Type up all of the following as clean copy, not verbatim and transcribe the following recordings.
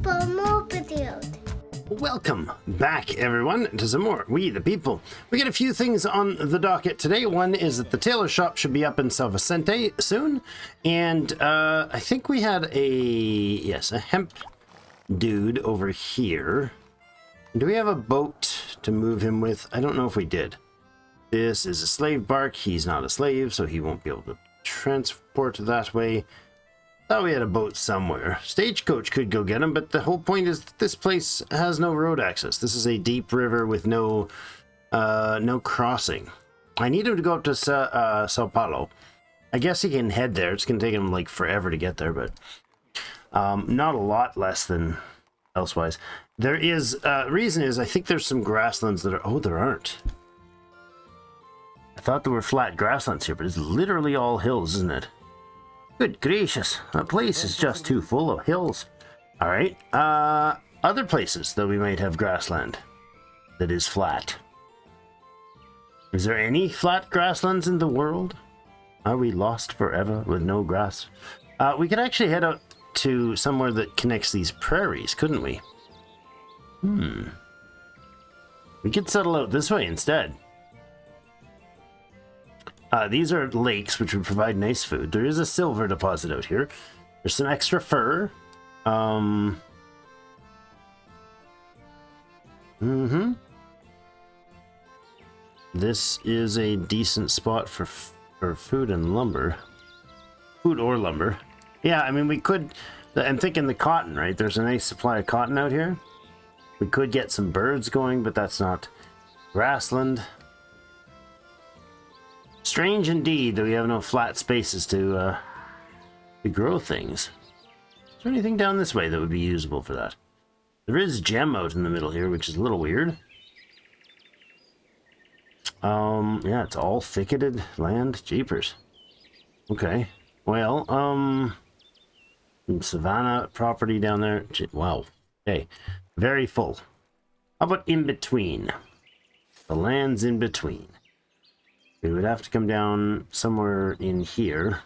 people more videos. Welcome back, everyone, to some more We the People. We got a few things on the docket today. One is that the tailor shop should be up in San Vicente soon, and I think we had a hemp dude over here. Do we have a boat to move him with? I don't know if we did. This is a slave bark. He's not a slave, so he won't be able to transport that way. Thought we had a boat somewhere. Stagecoach could go get him, but the whole point is that this place has no road access. This is a deep river with no crossing. I need him to go up to Sao Paulo. I guess he can head there. It's gonna take him like forever to get there, but not a lot less than elsewise. There is reason is I think there's some grasslands that are. Oh, there aren't. I thought there were flat grasslands here, but it's literally all hills, isn't it? Good gracious, that place is just too full of hills. All right, other places that we might have grassland that is flat. Is there any flat grasslands in the world? Are we lost forever with no grass? We could actually head out to somewhere that connects these prairies, couldn't we? We could settle out this way instead. These are lakes, which would provide nice food. There is a silver deposit out here. There's some extra fur. This is a decent spot for food and lumber. Food or lumber. Yeah, I mean, we could... I'm thinking the cotton, right? There's a nice supply of cotton out here. We could get some birds going, but that's not grassland. Strange indeed that we have no flat spaces to grow things. Is there anything down this way that would be usable for that? There is gem out in the middle here, which is a little weird. Yeah, it's all thicketed land. Jeepers. Okay. Well, some savanna property down there. Wow. Okay. Very full. How about in between? The land's in between. We would have to come down somewhere in here.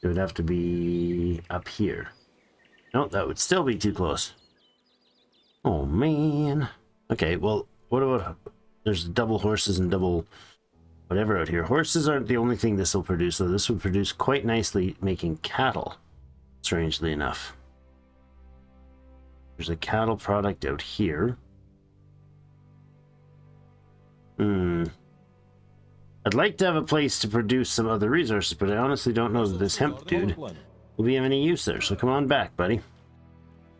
It would have to be up here. No, that would still be too close. Oh, man. Okay, well, what about... There's double horses and double whatever out here. Horses aren't the only thing this will produce, though. This would produce quite nicely making cattle, strangely enough. There's a cattle product out here. I'd like to have a place to produce some other resources, but I honestly don't know that this hemp dude will be of any use there. So come on back, buddy.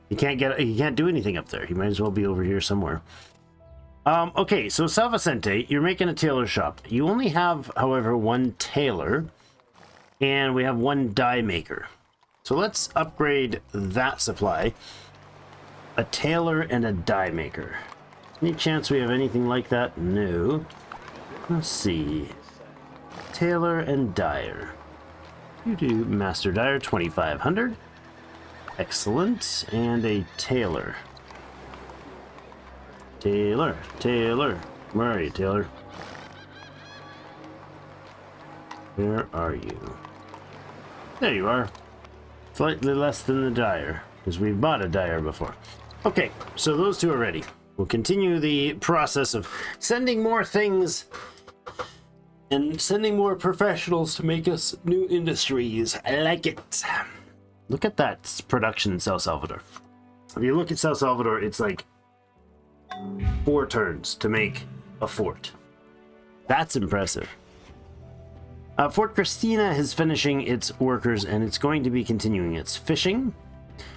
You can't do anything up there. You might as well be over here somewhere. Okay, so San Vicente, you're making a tailor shop. You only have, however, one tailor, and we have one dye maker. So let's upgrade that supply. A tailor and a dye maker. Any chance we have anything like that? No. Let's see. Tailor and dyer. You do master dyer 2500. Excellent. And a tailor. Tailor. Where are you, Tailor? Where are you? There you are. Slightly less than the dyer, because we've bought a dyer before. Okay, so those two are ready. We'll continue the process of sending more things and sending more professionals to make us new industries. I like it. Look at that production in San Salvador. If you look at San Salvador, it's like 4 turns to make a fort. That's impressive. Fort Cristina is finishing its workers, and it's going to be continuing its fishing.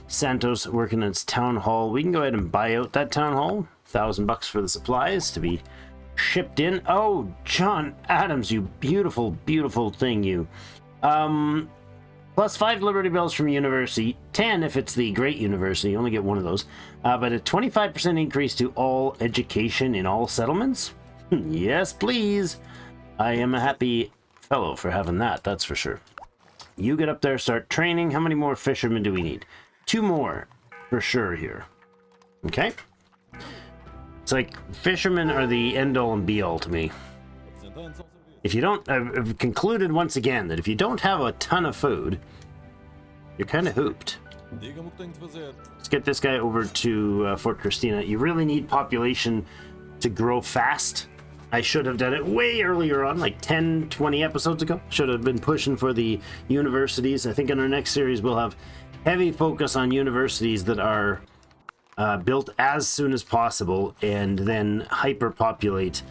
Santos working its town hall. We can go ahead and buy out that town hall. $1,000 for the supplies to be shipped in. Oh, John Adams, you beautiful, beautiful thing, you. Plus 5 Liberty Bells from University. 10 if it's the Great University. You only get one of those. But a 25% increase to all education in all settlements. Yes, please. I am a happy fellow for having that, that's for sure. You get up there, start training. How many more fishermen do we need? 2 more for sure here. Okay. It's like fishermen are the end all and be all to me. If you don't, I've concluded once again that if you don't have a ton of food, you're kind of hooped. Let's get this guy over to Fort Christina. You really need population to grow fast. I should have done it way earlier on, like 10, 20 episodes ago. Should have been pushing for the universities. I think in our next series we'll have heavy focus on universities that are built as soon as possible, and then hyperpopulate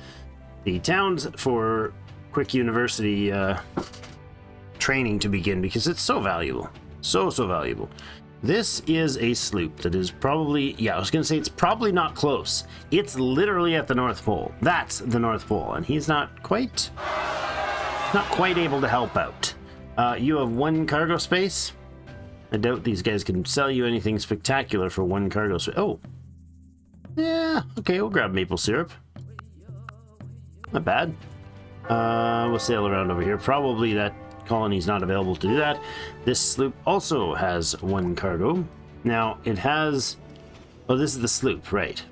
the towns for quick university training to begin, because it's so valuable. So valuable. This is a sloop that is probably, yeah, I was going to say it's probably not close. It's literally at the North Pole. That's the North Pole, and he's not quite able to help out. You have 1 cargo space. I doubt these guys can sell you anything spectacular for 1 cargo space. Oh. Yeah, okay, we'll grab maple syrup. Not bad. We'll sail around over here. Probably that colony's not available to do that. This sloop also has 1 cargo. Now, it has... Oh, this is the sloop, right.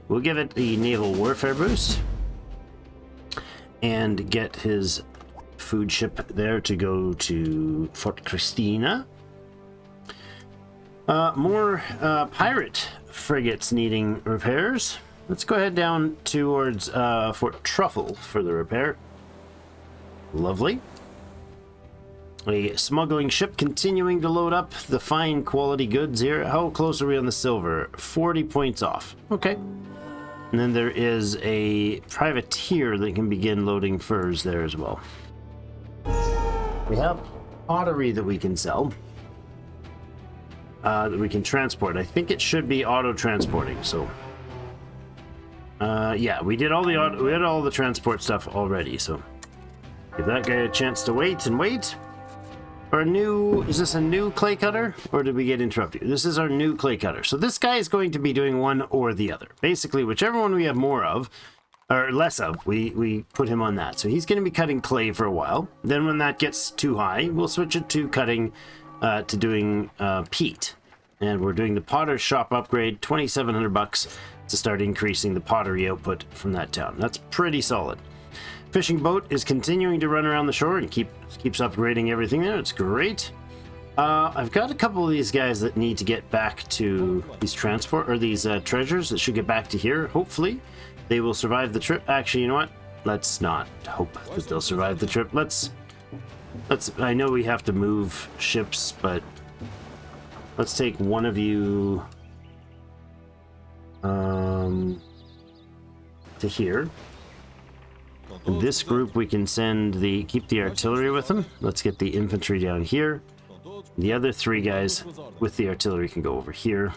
We'll give it the naval warfare boost. And get his food ship there to go to Fort Christina. More pirate frigates needing repairs. Let's go ahead down towards Fort Truffle for the repair. Lovely. A smuggling ship continuing to load up the fine quality goods here. How close are we on the silver? 40 points off. Okay. And then there is a privateer that can begin loading furs there as well. We have pottery that we can sell. That we can transport. I think it should be auto transporting, so yeah, we did all the transport stuff already, so give that guy a chance to wait and wait. Is this a new clay cutter, or did we get interrupted? This is our new clay cutter. So this guy is going to be doing one or the other. Basically, whichever one we have more of, or less of, we put him on that. So he's going to be cutting clay for a while. Then when that gets too high, we'll switch it to cutting, to doing peat. And we're doing the potter's shop upgrade, 2,700 bucks to start increasing the pottery output from that town. That's pretty solid. Fishing boat is continuing to run around the shore and keeps upgrading everything there. It's great. I've got a couple of these guys that need to get back to these treasures that should get back to here. Hopefully they will survive the trip. Actually, you know what? Let's not hope that they'll survive the trip. I know we have to move ships, but let's take one of you to here. In this group we can keep the artillery with them. Let's get the infantry down here. The other 3 guys with the artillery can go over here.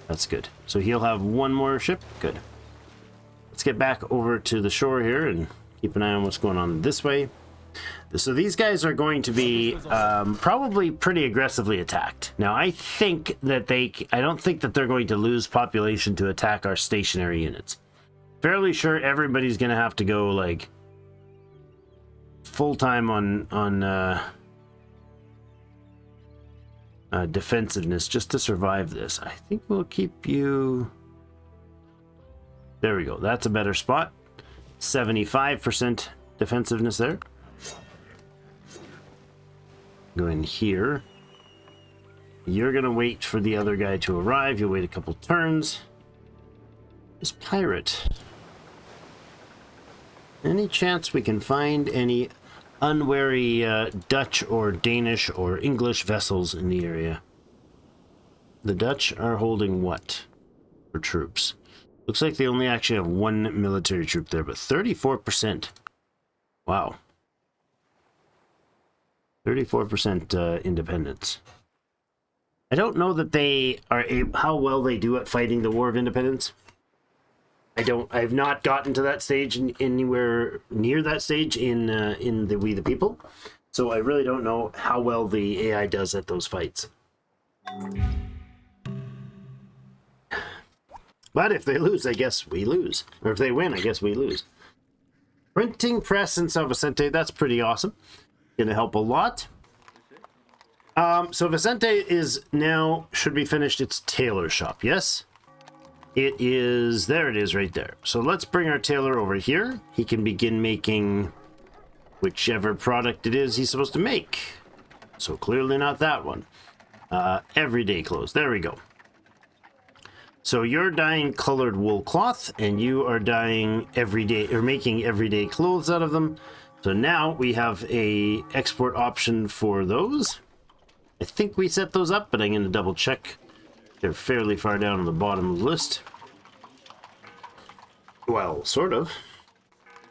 That's good. So he'll have 1 more ship. Good. Let's get back over to the shore here and keep an eye on what's going on this way. So these guys are going to be probably pretty aggressively attacked. Now I think that I don't think that they're going to lose population to attack our stationary units. Fairly sure everybody's going to have to go like full time on defensiveness just to survive this. I think we'll keep you. There we go. That's a better spot. 75% defensiveness there. Go in here. You're gonna wait for the other guy to arrive. You'll wait a couple turns. This pirate. Any chance we can find any unwary Dutch or Danish or English vessels in the area? The Dutch are holding what for troops? Looks like they only actually have 1 military troop there, but 34%. Wow. 34% independence. I don't know that they are how well they do at fighting the War of Independence. I've not gotten to that stage anywhere near that stage in the We the People, so I really don't know how well the AI does at those fights. But if they lose, I guess we lose. Or if they win, I guess we lose. Printing press in San Vicente, that's pretty awesome. Gonna help a lot. So Vicente is now, should be finished its tailor shop, yes? It is, there it is right there. So let's bring our tailor over here. He can begin making whichever product it is he's supposed to make. So clearly not that one. Everyday clothes. There we go. So you're dyeing colored wool cloth, and you are dyeing everyday, or making everyday clothes out of them. So now we have a export option for those. I think we set those up, but I'm going to double check. They're fairly far down on the bottom of the list. Well, sort of.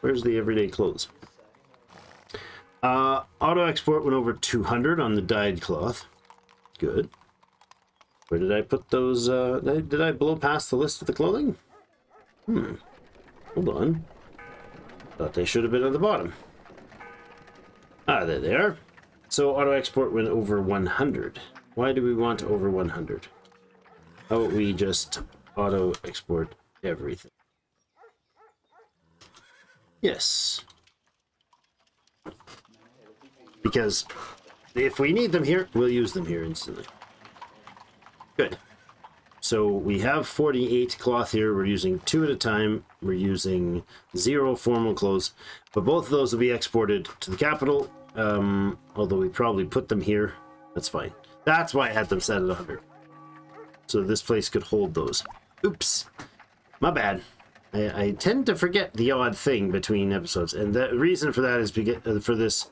Where's the everyday clothes? Auto export went over 200 on the dyed cloth. Good. Where did I put those? Did I blow past the list of the clothing? Hold on. Thought they should have been at the bottom. Ah, there they are. So auto export went over 100. Why do we want over 100? How about we just auto export everything? Yes. Because if we need them here, we'll use them here instantly. Good. So we have 48 cloth here. We're using 2 at a time. We're using 0 formal clothes. But both of those will be exported to the capital. Although we probably put them here. That's fine. That's why I had them set at 100. So this place could hold those. Oops. My bad. I tend to forget the odd thing between episodes. And the reason for that is because, for this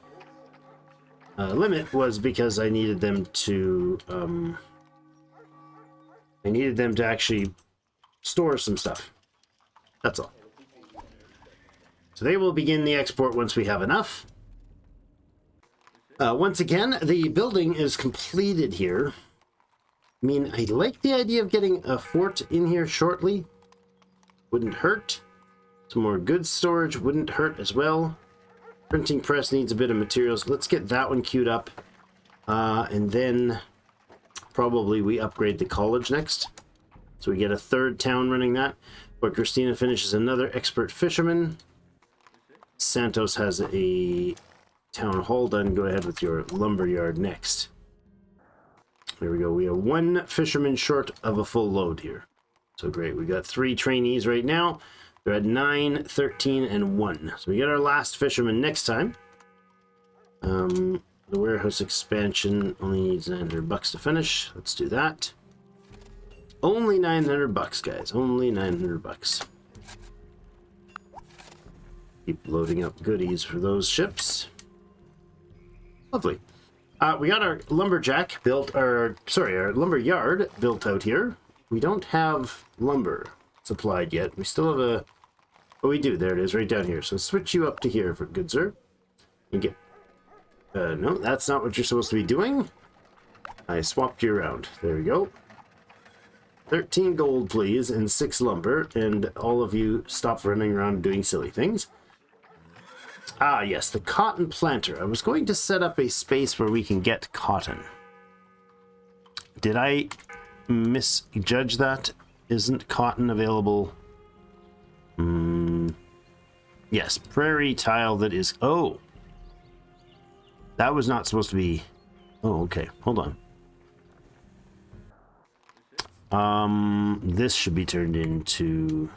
limit was because I needed them to... I needed them to actually store some stuff. That's all. So they will begin the export once we have enough. Once again, the building is completed here. I mean, I like the idea of getting a fort in here shortly. Wouldn't hurt. Some more goods storage wouldn't hurt as well. Printing press needs a bit of materials. Let's get that one queued up. And then... probably we upgrade the college next. So we get a 3rd town running that. But Christina finishes another expert fisherman. Santos has a town hall done. Go ahead with your lumberyard next. There we go. We are 1 fisherman short of a full load here. So great. We got 3 trainees right now. They're at 9, 13, and 1. So we get our last fisherman next time. The warehouse expansion only needs 900 bucks to finish. Let's do that. Only 900 bucks, guys. Only 900 bucks. Keep loading up goodies for those ships. Lovely. We got our lumberjack built, our lumber yard built out here. We don't have lumber supplied yet. We still have a... oh, we do. There it is, right down here. So switch you up to here, for good sir. You get... no, that's not what you're supposed to be doing. I swapped you around. There we go. 13 gold, please, and 6 lumber. And all of you stop running around doing silly things. Ah, yes, the cotton planter. I was going to set up a space where we can get cotton. Did I misjudge that? Isn't cotton available? Yes, prairie tile that is... oh! That was not supposed to be... oh, okay. Hold on. This should be turned into...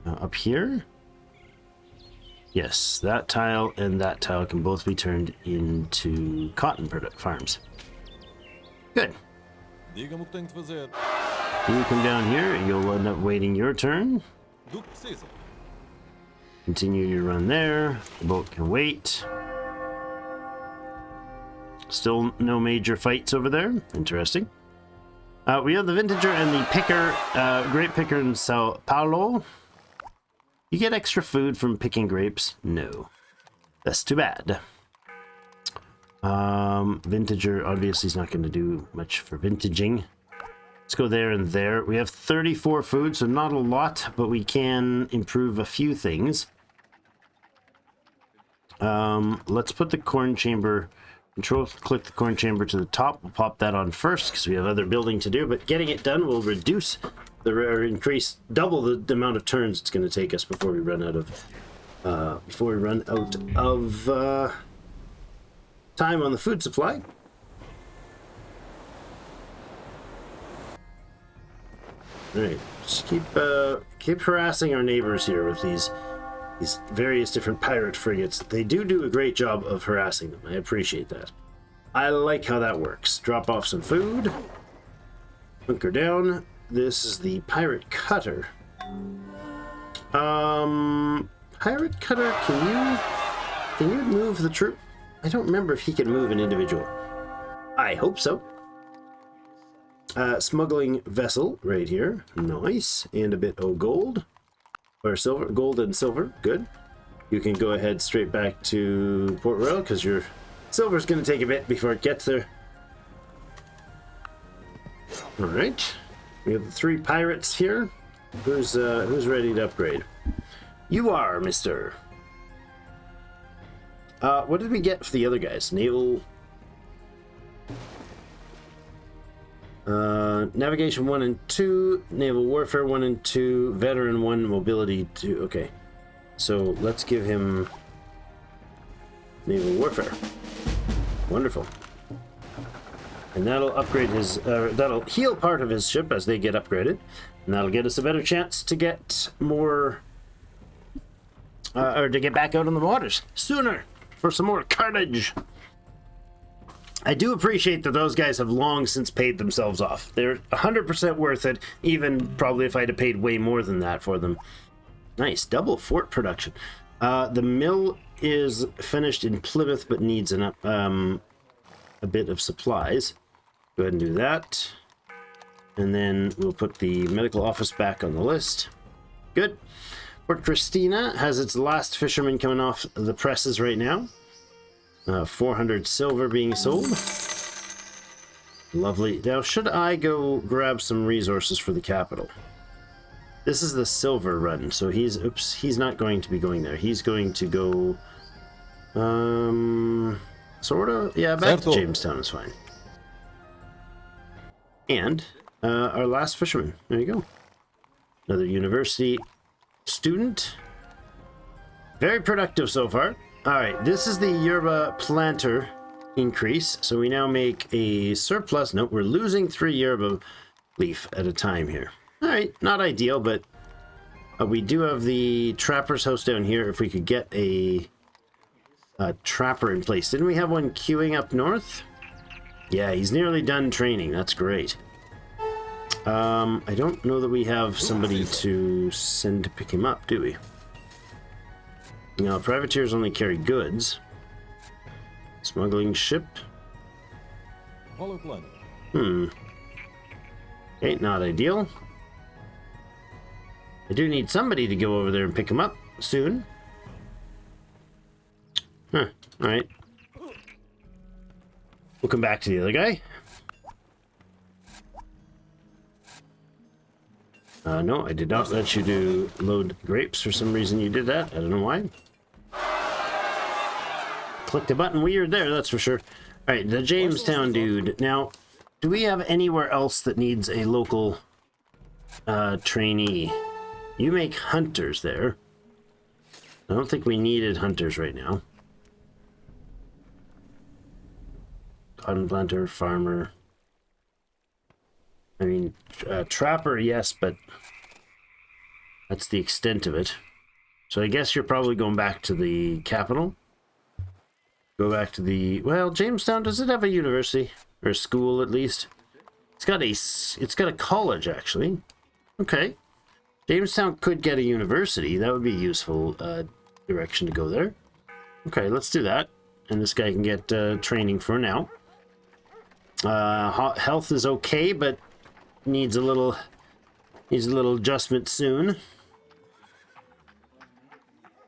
up here? Yes, that tile and that tile can both be turned into cotton farms. Good. You come down here, you'll end up waiting your turn. Continue your run there. The boat can wait. Still no major fights over there. Interesting. We have the vintager and the picker, grape picker in Sao Paulo. You get extra food from picking grapes? No. That's too bad. Vintager obviously is not going to do much for vintaging. Let's go there and there. We have 34 food, so not a lot, but we can improve a few things. Let's put the corn chamber, click the corn chamber to the top. We'll pop that on first because we have other building to do, but getting it done will reduce or increase, double the amount of turns it's going to take us before we run out of time on the food supply. All right, just keep harassing our neighbors here with these various different pirate frigates. They do a great job of harassing them. I appreciate that. I like how that works. Drop off some food. Bunker down. This is the pirate cutter. Pirate cutter, can you move the troop? I don't remember if he can move an individual. I hope so. Smuggling vessel right here. Nice. And a bit of gold. Or silver. Gold and silver. Good. You can go ahead straight back to Port Royal because your silver's going to take a bit before it gets there. Alright. We have the 3 pirates here. Who's ready to upgrade? You are, mister. What did we get for the other guys? Naval... Navigation 1 and 2, Naval Warfare 1 and 2, Veteran 1, Mobility 2. Okay, so let's give him Naval Warfare. Wonderful. And that'll upgrade his, that'll heal part of his ship as they get upgraded. And that'll get us a better chance to get more, or to get back out on the waters sooner for some more carnage. I do appreciate that those guys have long since paid themselves off. They're 100% worth it, even probably if I'd have paid way more than that for them. Nice, double fort production. The mill is finished in Plymouth, but needs a bit of supplies. Go ahead and do that. And then we'll put the medical office back on the list. Good. Port Christina has its last fisherman coming off the presses right now. 400 silver being sold. Lovely. Now, should I go grab some resources for the capital? This is the silver run, so he's not going to be going there. He's going to go, sort of, yeah, back to Jamestown is fine. And our last fisherman. There you go. Another university student. Very productive so far. All right, this is the yerba planter increase. So we now make a surplus. Nope, we're losing 3 yerba leaf at a time here. All right, not ideal, but we do have the trapper's house down here. If we could get a trapper in place. Didn't we have one queuing up north? Yeah, he's nearly done training. That's great. I don't know that we have somebody to send to pick him up, do we? Now, privateers only carry goods. Smuggling ship. Okay, not ideal. I do need somebody to go over there and pick him up soon. Huh, alright. We'll come back to the other guy. No, I did not let you do load grapes. For some reason you did that. I don't know why. Clicked a button weird there, that's for sure. Alright, the Jamestown dude. Now, do we have anywhere else that needs a local trainee? You make hunters there. I don't think we needed hunters right now. Cotton planter, farmer. I mean, trapper, yes, but that's the extent of it. So I guess you're probably going back to the capital. Go back to the... Well, Jamestown, does it have a university? Or a school, at least? It's got a college, actually. Okay. Jamestown could get a university. That would be a useful direction to go there. Okay, let's do that. And this guy can get training for now. Health is okay, but needs a little adjustment soon.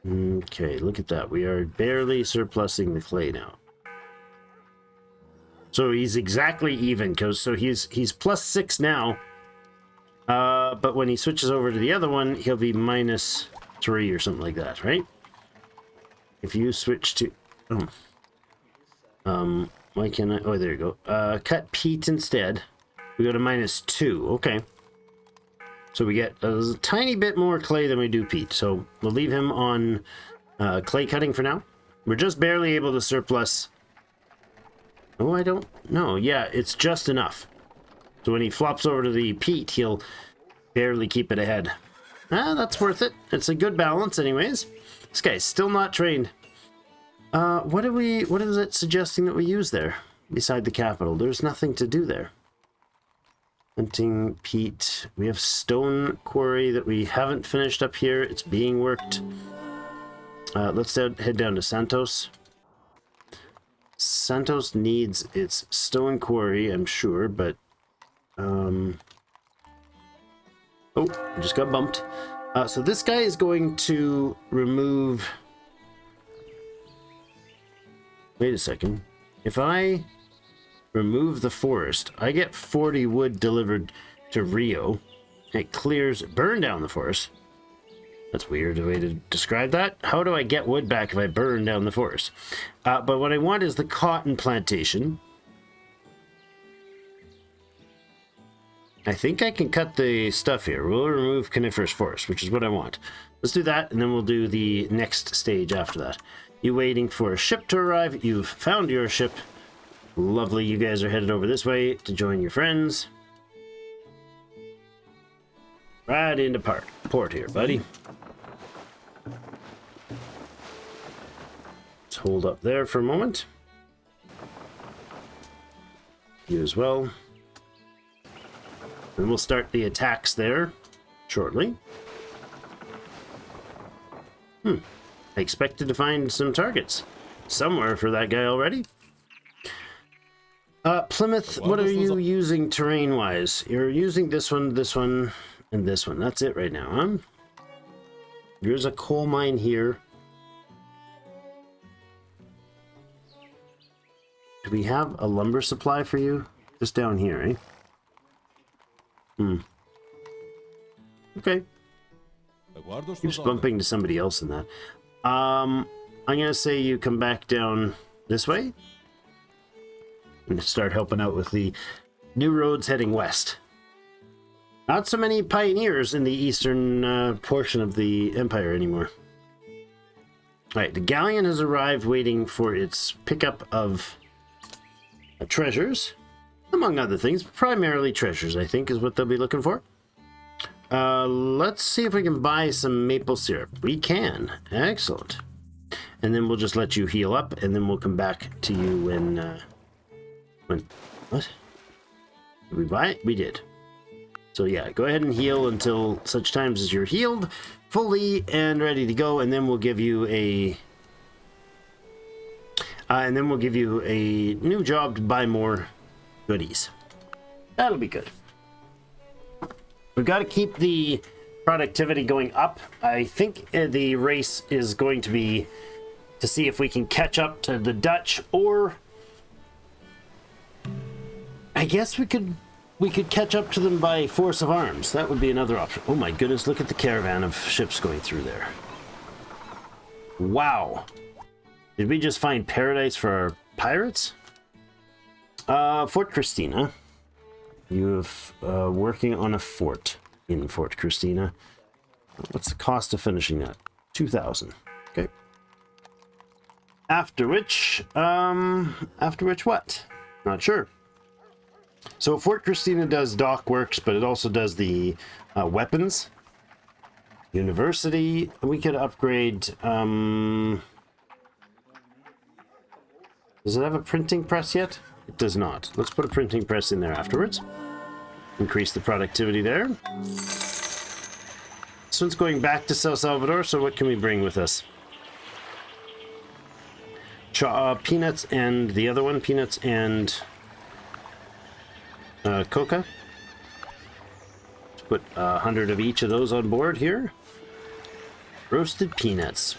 Okay, look at that. We are barely surplusing the clay now. So he's exactly even, so he's +6 now. But when he switches over to the other one, he'll be -3 or something like that, right? If you switch to... why can't I... Oh, there you go. Cut peat instead. We go to -2. Okay. So we get a tiny bit more clay than we do peat. So we'll leave him on clay cutting for now. We're just barely able to surplus... Oh, I don't know. Yeah, it's just enough. So when he flops over to the peat, he'll barely keep it ahead. Ah, that's worth it. It's a good balance anyways. This guy's still not trained. What is it suggesting that we use there? beside the capital. There's nothing to do there. Hunting peat. We have stone quarry that we haven't finished up here. It's being worked. Let's head down to Santos. Santos needs its stone quarry, I'm sure, but... Oh, I just got bumped. So this guy is going to remove... Wait a second. If I remove the forest, I get 40 wood delivered to Rio. It clears... Burn down the forest. That's weird way to describe that. How do I get wood back if I burn down the forest? But what I want is the cotton plantation. I think I can cut the stuff here. We'll remove coniferous forest, which is what I want. Let's do that, and then we'll do the next stage after that. You waiting for a ship to arrive. You've found your ship. Lovely. You guys are headed over this way to join your friends. Right into port here, buddy. Let's hold up there for a moment. You as well. And we'll start the attacks there shortly. I expected to find some targets somewhere for that guy already. Plymouth, what are you using terrain-wise? You're using this one, and this one. That's it right now, huh? There's a coal mine here. Do we have a lumber supply for you? Just down here, eh? Okay. Keeps bumping to somebody else in that. I'm gonna say you come back down this way and start helping out with the new roads heading west. Not so many pioneers in the eastern portion of the empire anymore. Alright, the galleon has arrived waiting for its pickup of treasures. Among other things, primarily treasures, I think, is what they'll be looking for. Let's see if we can buy some maple syrup. We can. Excellent. And then we'll just let you heal up, and then we'll come back to you when... What? Did we buy it? We did. So yeah, go ahead and heal until such times as you're healed, fully and ready to go, and then we'll give you a... new job to buy more goodies. That'll be good. We've got to keep the productivity going up. I think the race is going to be to see if we can catch up to the Dutch, or I guess we could catch up to them by force of arms. That would be another option. Oh my goodness, look at the caravan of ships going through there. Wow. Did we just find paradise for our pirates? Fort Christina. You have working on a fort in Fort Christina. What's the cost of finishing that? 2,000. Okay. After which what? Not sure. So Fort Christina does dock works, but it also does the weapons. University. We could upgrade. Does it have a printing press yet? It does not. Let's put a printing press in there afterwards. Increase the productivity there. This one's going back to El Salvador, so what can we bring with us? Peanuts and the other one, peanuts and coca. Let's put 100 of each of those on board here. Roasted peanuts.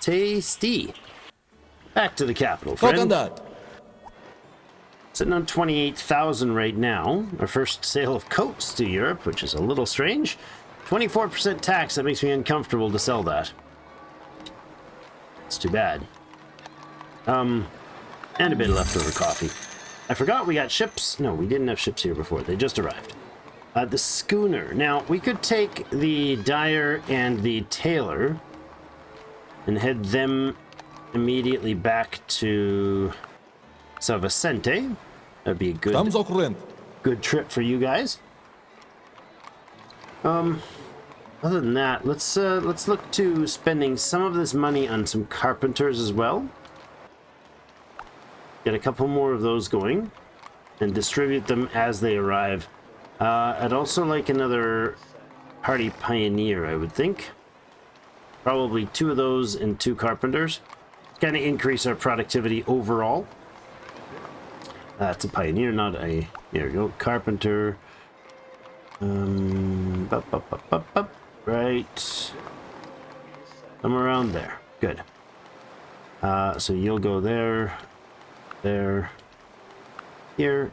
Tasty. Back to the capital, friend. Sitting on 28,000 right now. Our first sale of coats to Europe, which is a little strange. 24% tax, that makes me uncomfortable to sell that. It's too bad. And a bit of leftover coffee. I forgot we got ships. No, we didn't have ships here before. They just arrived. The schooner. Now, we could take the dyer and the tailor and head them immediately back to San Vicente. That'd be a good trip for you guys. Other than that, let's look to spending some of this money on some carpenters as well. Get a couple more of those going and distribute them as they arrive. I'd also like another hardy pioneer, I would think. Probably 2 of those and 2 carpenters. Kind of increase our productivity overall. That's a pioneer, not a... There we go. Carpenter. Right. Somewhere around there. Good. So you'll go there, there, here,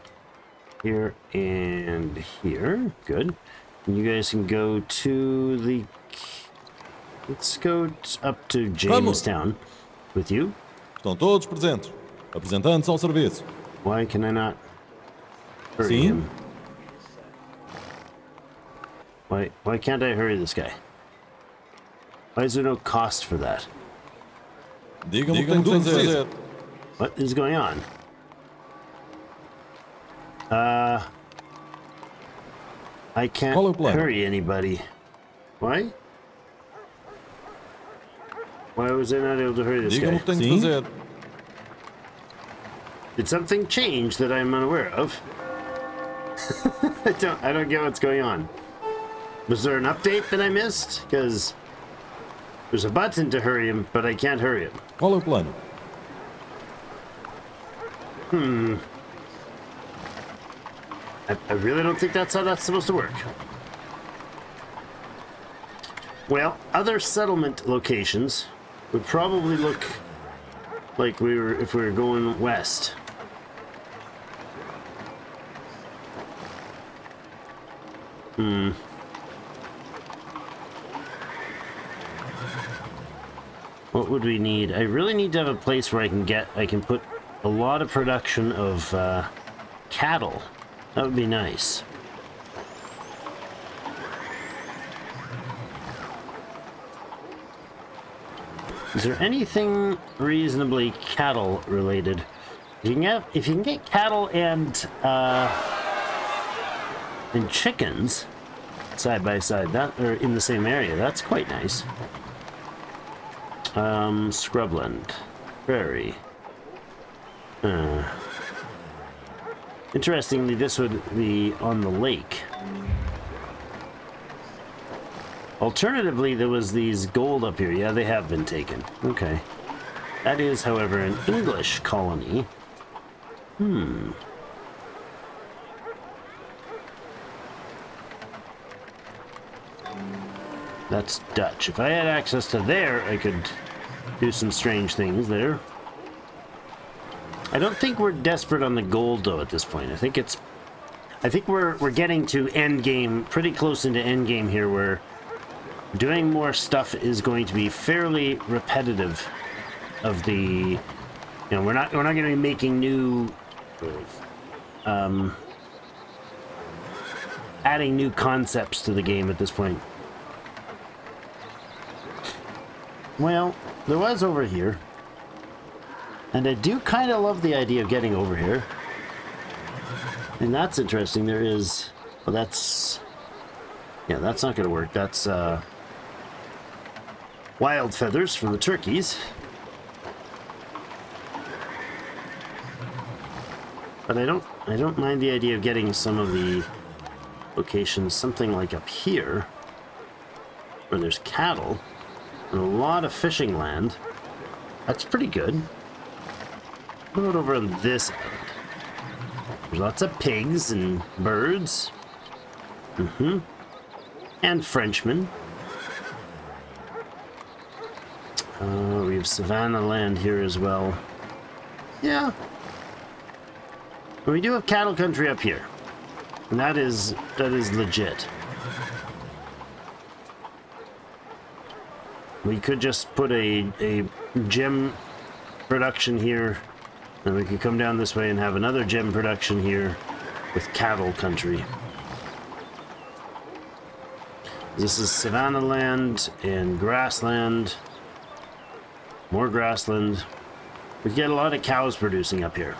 here, and here. Good. And you guys can go to the... Let's go up to Jamestown with you. Estão todos presentes. Representantes ao serviço. Why can I not hurry him? Why can't I hurry this guy? Why is there no cost for that? Digam-me o que tem que fazer. What is going on? I can't hurry anybody. Why? Why was I not able to hurry this guy? Digam-me o que tem que fazer. Did something change that I'm unaware of? I don't get what's going on. Was there an update that I missed? Because there's a button to hurry him, but I can't hurry him. Qual é o plano? I really don't think that's how that's supposed to work. Well, other settlement locations would probably look like if we were going west. What would we need? I really need to have a place where I can put a lot of production of cattle. That would be nice. Is there anything reasonably cattle related? If you can get cattle and chickens side by side, or in the same area, that's quite nice. Scrubland, prairie. Interestingly, this would be on the lake. Alternatively, there was these gold up here. Yeah, they have been taken. Okay. That is, however, an English colony. That's Dutch. If I had access to there, I could do some strange things there. I don't think we're desperate on the gold, though, at this point. I think we're getting to end game, pretty close into end game here, where doing more stuff is going to be fairly repetitive of the, you know, we're not going to be making new adding new concepts to the game at this point. Well, there was over here, and I do kind of love the idea of getting over here. And that's interesting. There is, well, that's, yeah, that's not going to work. That's wild feathers from the turkeys. But I don't mind the idea of getting some of the locations, something like up here, where there's cattle and a lot of fishing land. That's pretty good. What about over on this end? There's lots of pigs and birds. And Frenchmen. We have savanna land here as well. Yeah. But we do have cattle country up here. And that is legit. We could just put a gem production here, and we could come down this way and have another gem production here with cattle country. This is savanna land and grassland. More grassland. We get a lot of cows producing up here.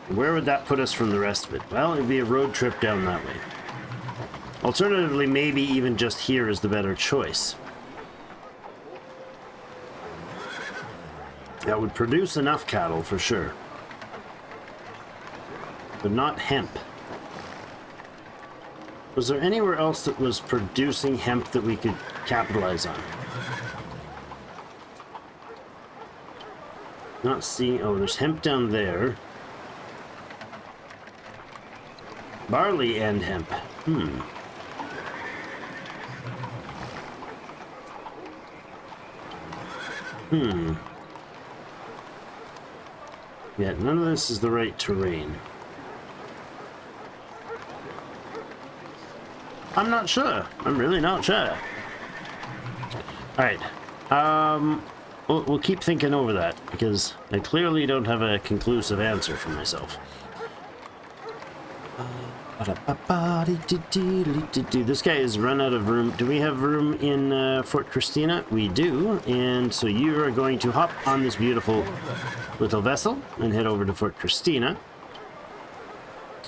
Where would that put us from the rest of it? Well, it'd be a road trip down that way. Alternatively, maybe even just here is the better choice. That would produce enough cattle for sure. but not hemp. Was there anywhere else that was producing hemp that we could capitalize on? Not seeing... Oh, there's hemp down there. Barley and hemp. Yeah, none of this is the right terrain. I'm not sure. I'm really not sure. Alright. We'll keep thinking over that, because I clearly don't have a conclusive answer for myself. This guy has run out of room. Do we have room in Fort Christina? We do. And so you are going to hop on this beautiful little vessel and head over to Fort Christina.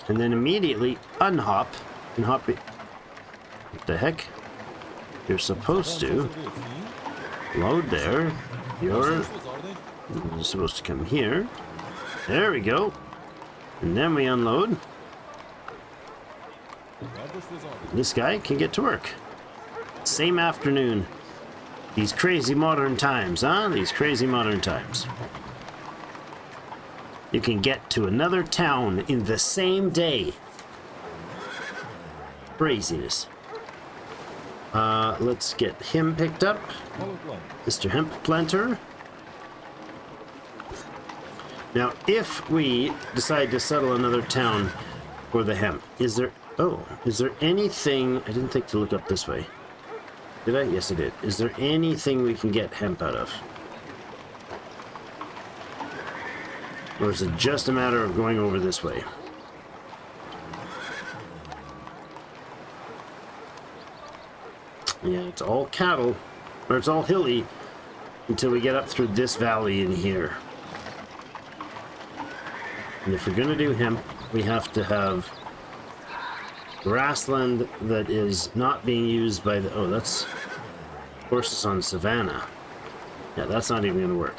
And then immediately unhop and hop it. What the heck? You're supposed to load there. You're supposed to come here. There we go. And then we unload. This guy can get to work. Same afternoon. These crazy modern times, huh? These crazy modern times. You can get to another town in the same day. Craziness. Let's get him picked up. Mr. Hemp Planter. Now, if we decide to settle another town for the hemp, is there anything... I didn't think to look up this way. Did I? Yes, I did. Is there anything we can get hemp out of? Or is it just a matter of going over this way? Yeah, it's all cattle, or it's all hilly until we get up through this valley in here. And if we're going to do hemp, we have to have grassland that is not being used by the... Oh, that's horses on savanna. Yeah, that's not even going to work.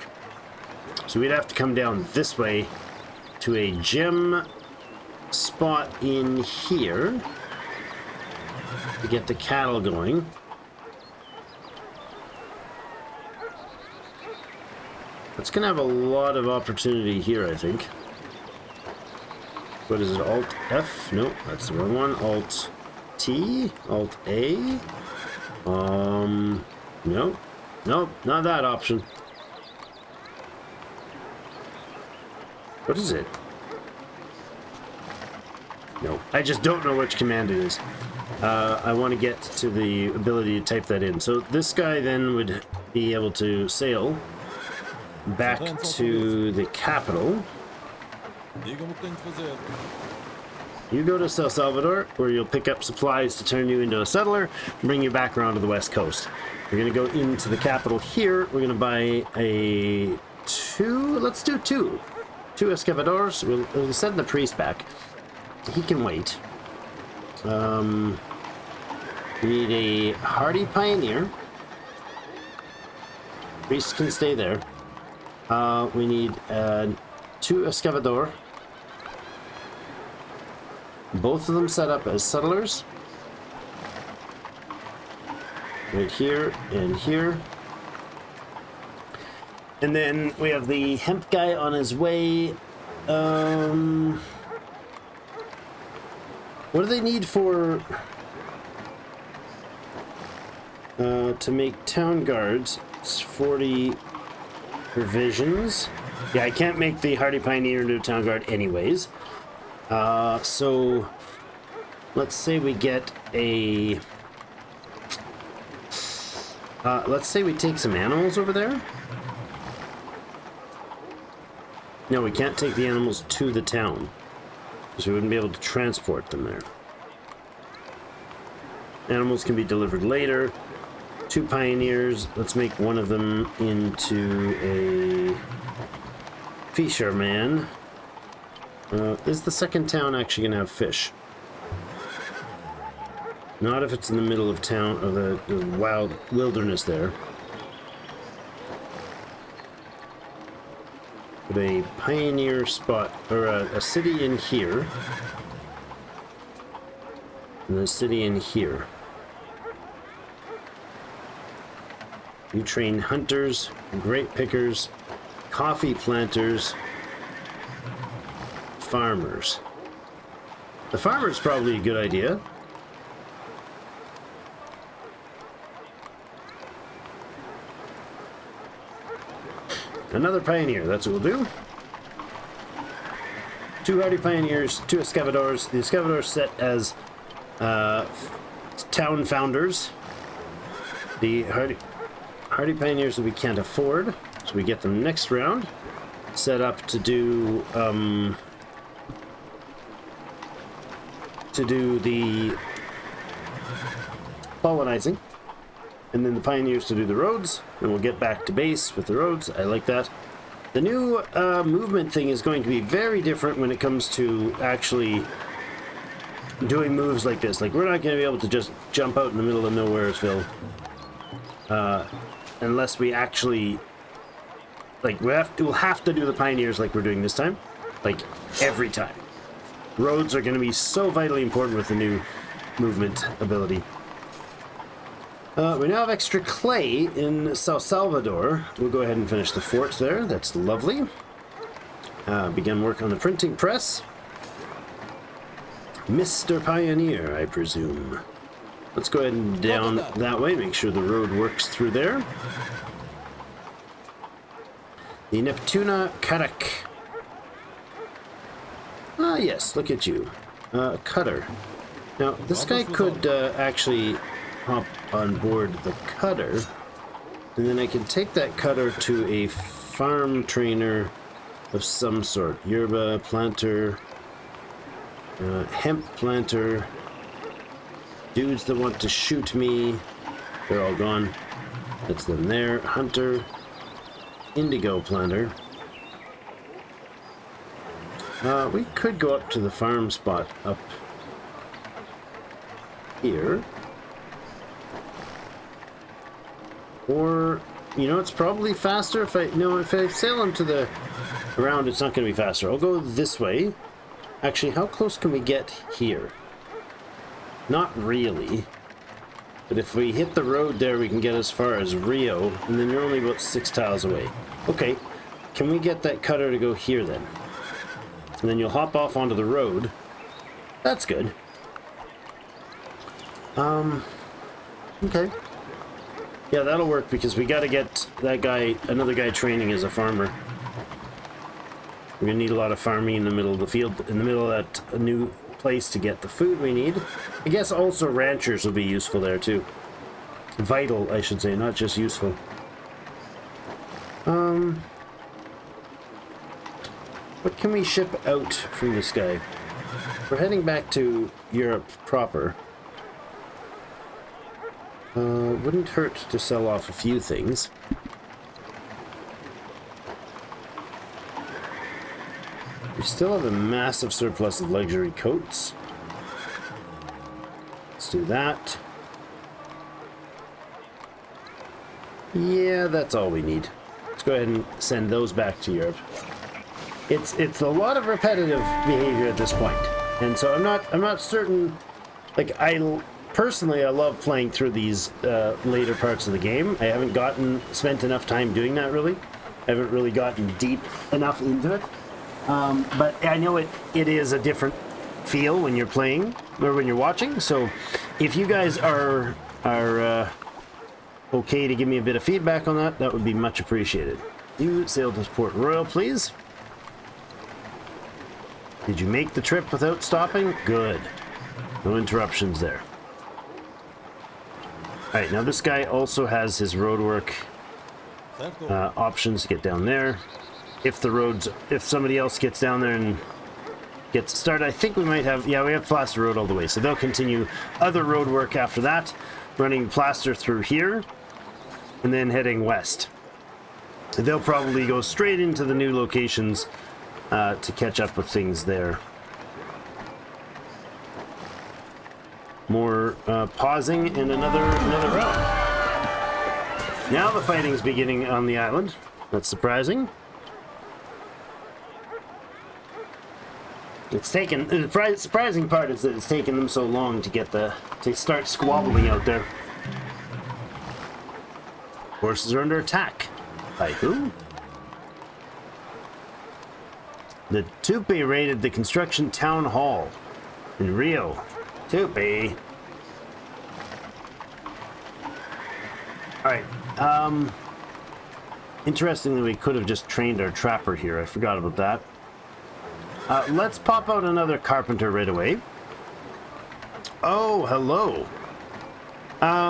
So we'd have to come down this way to a gem spot in here to get the cattle going. It's going to have a lot of opportunity here, I think. What is it? Alt F? Nope, that's the wrong one. Alt T? Alt A? Nope. Nope, not that option. What is it? Nope. I just don't know which command it is. I want to get to the ability to type that in. So this guy then would be able to sail back to the capital. You go to El Salvador, where you'll pick up supplies to turn you into a settler and bring you back around to the west coast. We're going to go into the capital here. We're going to buy a let's do two excavadors. We'll send the priest back. He can wait. We need a hardy pioneer. Priest can stay there. We need 2 excavador. Both of them set up as settlers. Right here and here. And then we have the hemp guy on his way. What do they need for... to make town guards? It's 40 provisions. Yeah, I can't make the hardy pioneer into a town guard anyways. So let's say we get a... let's say we take some animals over there. No, we can't take the animals to the town, because we wouldn't be able to transport them there. Animals can be delivered later. 2 pioneers. Let's make one of them into a fisherman. Is the second town actually going to have fish? Not if it's in the middle of town, of the wild wilderness there. But put a pioneer spot, or a city in here. And a city in here. You train hunters, grape pickers, coffee planters, farmers. The farmer's probably a good idea. Another pioneer, that's what we'll do. 2 hardy pioneers, 2 escavadors. The escavadors set as town founders. The hardy pioneers that we can't afford, so we get them next round. Set up to do the colonizing, and then the pioneers to do the roads, and we'll get back to base with the roads. I like that. The new movement thing is going to be very different when it comes to actually doing moves like this. Like, we're not going to be able to just jump out in the middle of Nowheresville unless we actually, like, we'll have to do the pioneers like we're doing this time, like every time. Roads are going to be so vitally important with the new movement ability. We now have extra clay in San Salvador. We'll go ahead and finish the fort there. That's lovely. Begin work on the printing press. Mr. Pioneer, I presume. Let's go ahead and down that way, make sure the road works through there. The Neptuna Karak. Ah, yes, look at you. Cutter. Now, this guy could actually hop on board the cutter, and then I can take that cutter to a farm trainer of some sort. Yerba planter, hemp planter, dudes that want to shoot me, they're all gone. That's them there. Hunter, indigo planter. We could go up to the farm spot up here. Or, you know, it's probably faster if if I sail them to the around, it's not going to be faster. I'll go this way. Actually, how close can we get here? Not really. But if we hit the road there, we can get as far as Rio, and then you're only about 6 tiles away. Okay, can we get that cutter to go here then? And then you'll hop off onto the road. That's good. Okay. Yeah, that'll work because we gotta get that guy, another guy training as a farmer. We're gonna need a lot of farming in the middle of the field, in the middle of that new place to get the food we need. I guess also ranchers will be useful there too. Vital, I should say, not just useful. What can we ship out from this guy? We're heading back to Europe proper. Wouldn't hurt to sell off a few things. We still have a massive surplus of luxury coats. Let's do that. Yeah, that's all we need. Let's go ahead and send those back to Europe. It's a lot of repetitive behavior at this point, and so I'm not certain. Like, personally, I love playing through these later parts of the game. I haven't spent enough time doing that, really. I haven't really gotten deep enough into it. But I know it is a different feel when you're playing or when you're watching. So if you guys are okay to give me a bit of feedback on that, that would be much appreciated. You sail to Port Royal, please. Did you make the trip without stopping? Good. No interruptions there. Alright, now this guy also has his roadwork options to get down there. If somebody else gets down there and gets started, I think we might have, yeah, we have plaster road all the way, so they'll continue other road work after that, running plaster through here, and then heading west. They'll probably go straight into the new locations to catch up with things there. More pausing in another round. Now the fighting's beginning on the island. That's surprising. It's taken. The surprising part is that it's taken them so long to get to start squabbling out there. Forces are under attack. By who? The Tupi raided the construction town hall in Rio. Tupi. Alright, interestingly, we could have just trained our trapper here. I forgot about that. Let's pop out another carpenter right away. Oh, hello.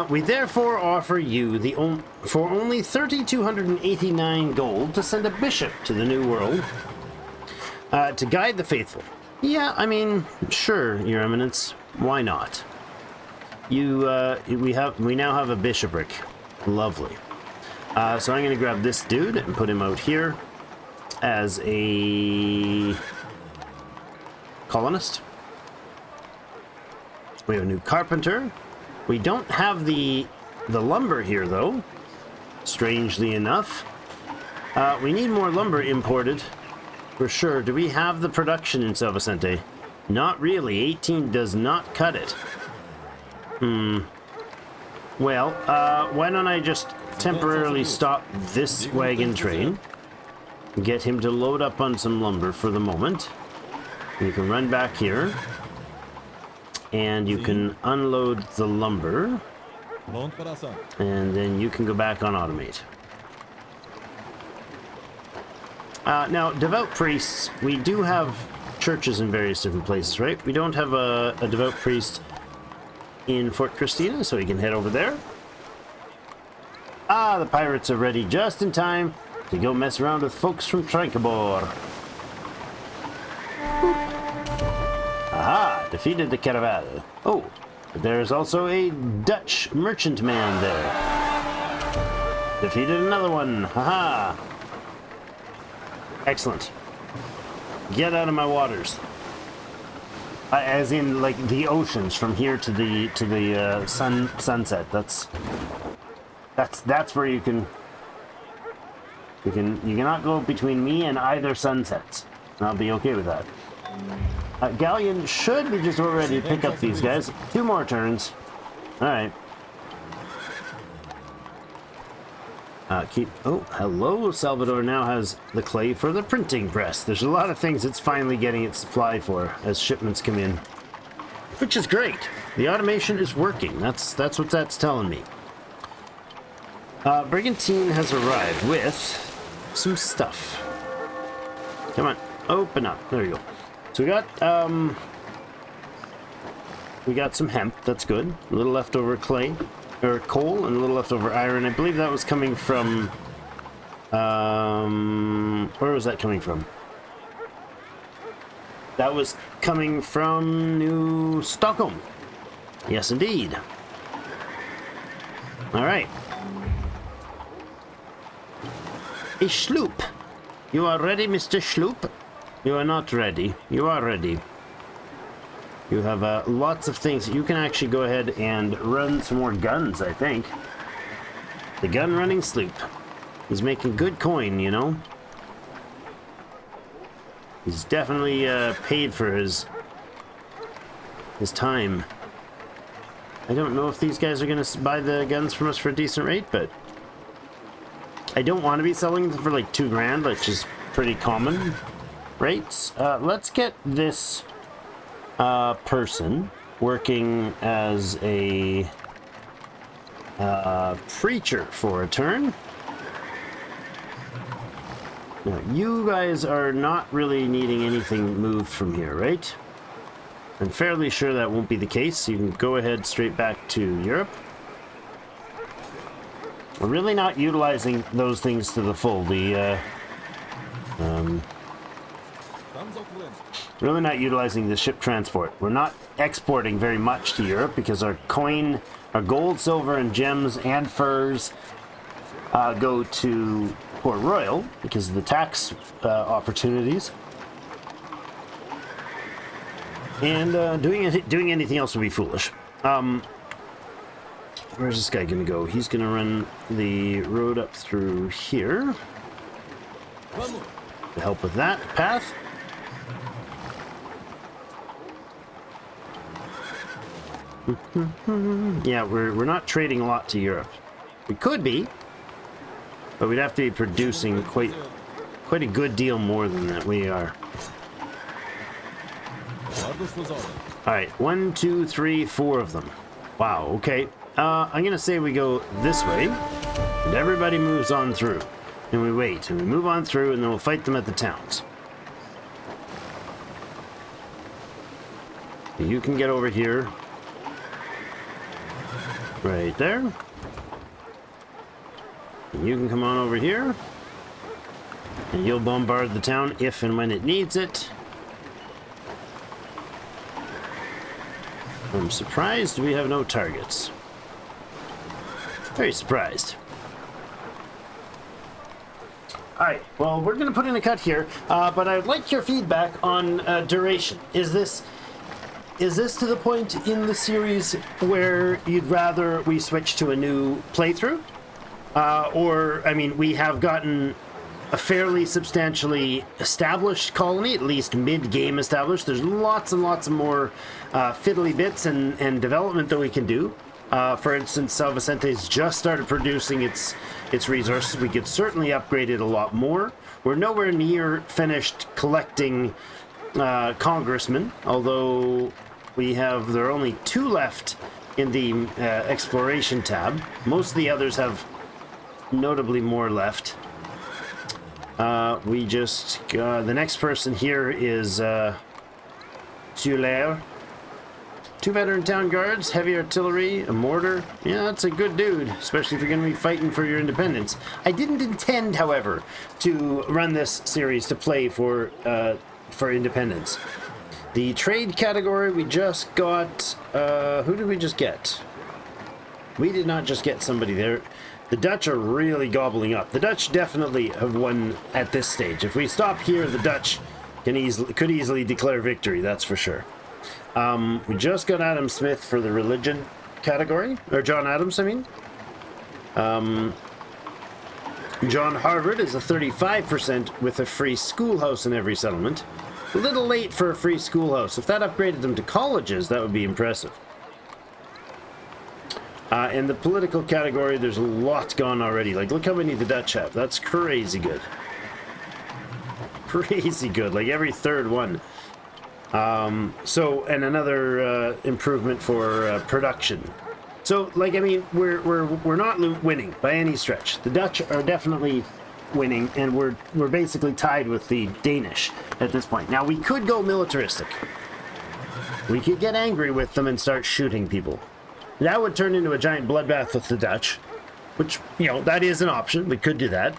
We therefore offer you for only 3,289 gold to send a bishop to the New World to guide the faithful. Yeah, I mean, sure, Your Eminence. Why not? We now have a bishopric. Lovely. So I'm going to grab this dude and put him out here as a colonist. We have a new carpenter. We don't have the lumber here, though, strangely enough. We need more lumber imported, for sure. Do we have the production in San Vicente? Not really. 18 does not cut it. Well, why don't I just temporarily stop this wagon train, get him to load up on some lumber for the moment. You can run back here, and you can unload the lumber, and then you can go back on automate. Now, devout priests, we do have churches in various different places, right? We don't have a devout priest in Fort Christina, so we can head over there. Ah, the pirates are ready just in time to go mess around with folks from Tranquebar. Aha, defeated the Caraval. Oh, but there's also a Dutch merchantman there. Defeated another one. Haha. Excellent. Get out of my waters. As in, like, the oceans from here to the sunset. That's where you cannot go between me and either sunsets. I'll be okay with that. Galleon should be just about ready to pick up these guys. 2 more turns. All right. Oh, hello. Salvador now has the clay for the printing press. There's a lot of things it's finally getting its supply for as shipments come in, which is great. The automation is working. That's what that's telling me. Brigantine has arrived with some stuff. Come on, open up. There you go. So we got some hemp. That's good. A little leftover clay. Or coal and a little leftover iron. I believe that was coming from... where was that coming from? That was coming from New Stockholm. Yes, indeed. Alright. A sloop. You are ready, Mr. Sloop? You are not ready. You are ready. You have lots of things. You can actually go ahead and run some more guns, I think. The gun-running sloop. He's making good coin, you know. He's definitely paid for his time. I don't know if these guys are going to buy the guns from us for a decent rate, but I don't want to be selling them for like $2,000, which is pretty common rates. Let's get this... person working as a preacher for a turn. Now, you guys are not really needing anything moved from here, right? I'm fairly sure that won't be the case. You can go ahead straight back to Europe. We're really not utilizing those things to the full. Really not utilizing the ship transport. We're not exporting very much to Europe because our coin, our gold, silver, and gems and furs go to Port Royal because of the tax opportunities. And doing anything else would be foolish. Where's this guy going to go? He's going to run the road up through here to help with that path. Yeah, we're not trading a lot to Europe. We could be, but we'd have to be producing quite a good deal more than that we are. Alright, 1, 2, 3, 4 of them. Wow, okay. I'm gonna say we go this way, and everybody moves on through. And we wait, and we move on through, and then we'll fight them at the towns. You can get over here. Right there. And you can come on over here. And you'll bombard the town if and when it needs it. I'm surprised we have no targets. Very surprised. Alright, well, we're going to put in a cut here, but I'd like your feedback on duration. Is this to the point in the series where you'd rather we switch to a new playthrough? Or, I mean, we have gotten a fairly substantially established colony, at least mid-game established. There's lots and lots of more fiddly bits and development that we can do. For instance, São Vicente's just started producing its resources. We could certainly upgrade it a lot more. We're nowhere near finished collecting congressmen, although there are only 2 left in the exploration tab. Most of the others have notably more left. The next person here is Tuller. 2 veteran town guards, heavy artillery, a mortar. Yeah, that's a good dude, especially if you're going to be fighting for your independence. I didn't intend, however, to run this series to play for independence. The trade category, we just got... who did we just get? We did not just get somebody there. The Dutch are really gobbling up. The Dutch definitely have won at this stage. If we stop here, the Dutch could easily declare victory, that's for sure. We just got Adam Smith for the religion category, or John Adams, I mean. John Harvard is a 35% with a free schoolhouse in every settlement. A little late for a free schoolhouse. If that upgraded them to colleges, that would be impressive. In the political category, there's a lot gone already. Like, look how many the Dutch have. That's crazy good. Crazy good. Like, every 3rd one. And another improvement for production. So, like, I mean, we're not winning by any stretch. The Dutch are definitely winning, and we're basically tied with the Danish at this point. Now, we could go militaristic. We could get angry with them and start shooting people. That would turn into a giant bloodbath with the Dutch, which, you know, that is an option. We could do that.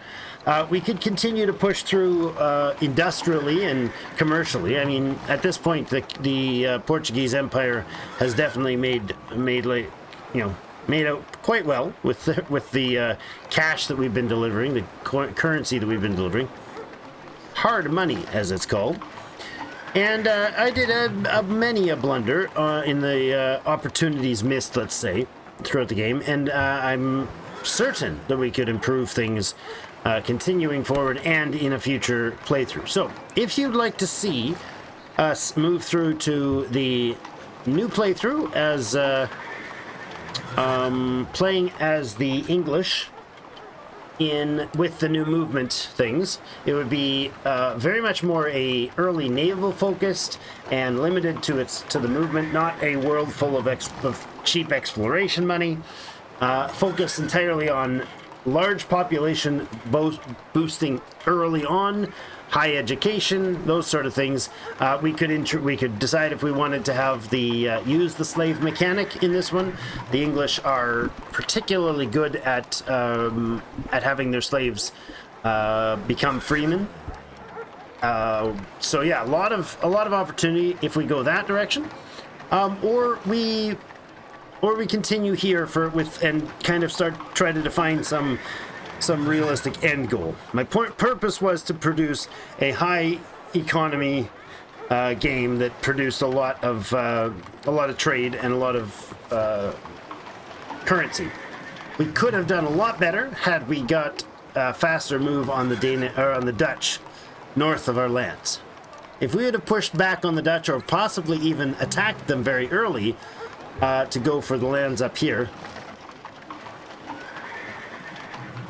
We could continue to push through industrially and commercially. I mean, at this point, the Portuguese Empire has definitely made out quite well with the cash that we've been delivering, the currency that we've been delivering. Hard money, as it's called. And I did many a blunder in the opportunities missed, let's say, throughout the game. And I'm certain that we could improve things continuing forward and in a future playthrough. So, if you'd like to see us move through to the new playthrough as playing as the English with the new movement things, it would be very much more a early naval focused and limited to the movement, not a world full of cheap exploration money. Focused entirely on large population boosting early on, high education, those sort of things. We could decide if we wanted to have use the slave mechanic in this one. The English are particularly good at having their slaves become freemen. So yeah, a lot of opportunity if we go that direction, or we continue here and kind of try to define some realistic end goal. My purpose was to produce a high economy game that produced a lot of trade and a lot of currency. We could have done a lot better had we got a faster move on the Dutch north of our lands. If we had pushed back on the Dutch or possibly even attacked them very early, to go for the lands up here.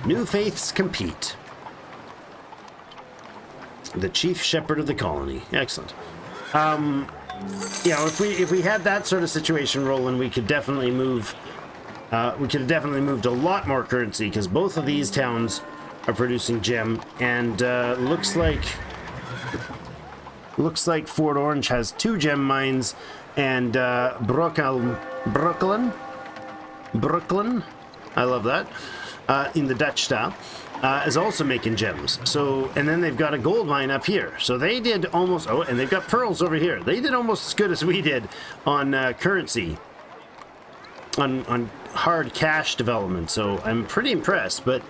New faiths compete. The chief shepherd of the colony. Excellent. You know, if we had that sort of situation rolling, we could definitely move. We could have definitely moved a lot more currency because both of these towns are producing gem, and looks like Fort Orange has 2 gem mines, and Brooklyn, I love that, in the Dutch style, is also making gems. So, and then they've got a gold mine up here. So they did almost, oh, and they've got pearls over here. They did almost as good as we did on currency, on hard cash development. So I'm pretty impressed, but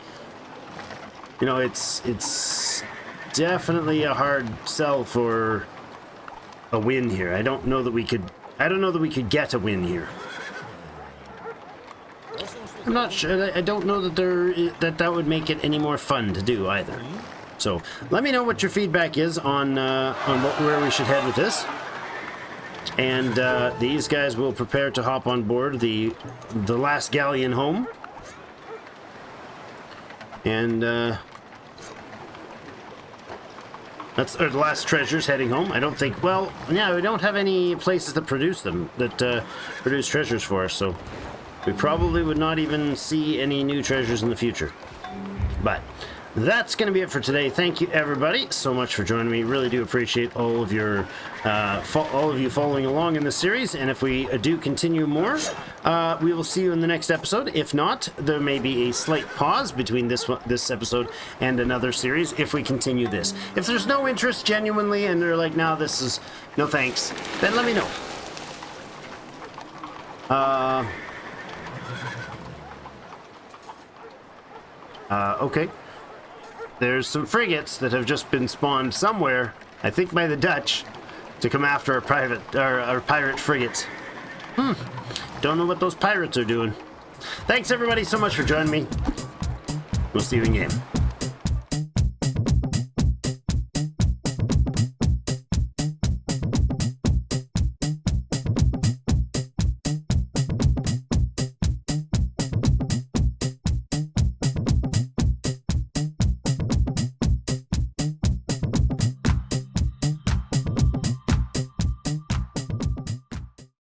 you know, it's definitely a hard sell for a win here. I don't know that we could get a win here. I'm not sure. I don't know that that would make it any more fun to do either. So let me know what your feedback is on where we should head with this. And these guys will prepare to hop on board the last galleon home. And that's the last treasures heading home. I don't think. Well, yeah, we don't have any places that produce them, that produce treasures for us. So we probably would not even see any new treasures in the future. But that's going to be it for today. Thank you, everybody, so much for joining me. Really do appreciate all of your, all of you following along in this series. And if we do continue more, we will see you in the next episode. If not, there may be a slight pause between this episode and another series if we continue this. If there's no interest genuinely, and they're like, no, this is no thanks, then let me know. Okay. There's some frigates that have just been spawned somewhere, I think by the Dutch, to come after our pirate frigates. Don't know what those pirates are doing. Thanks everybody so much for joining me. We'll see you in game.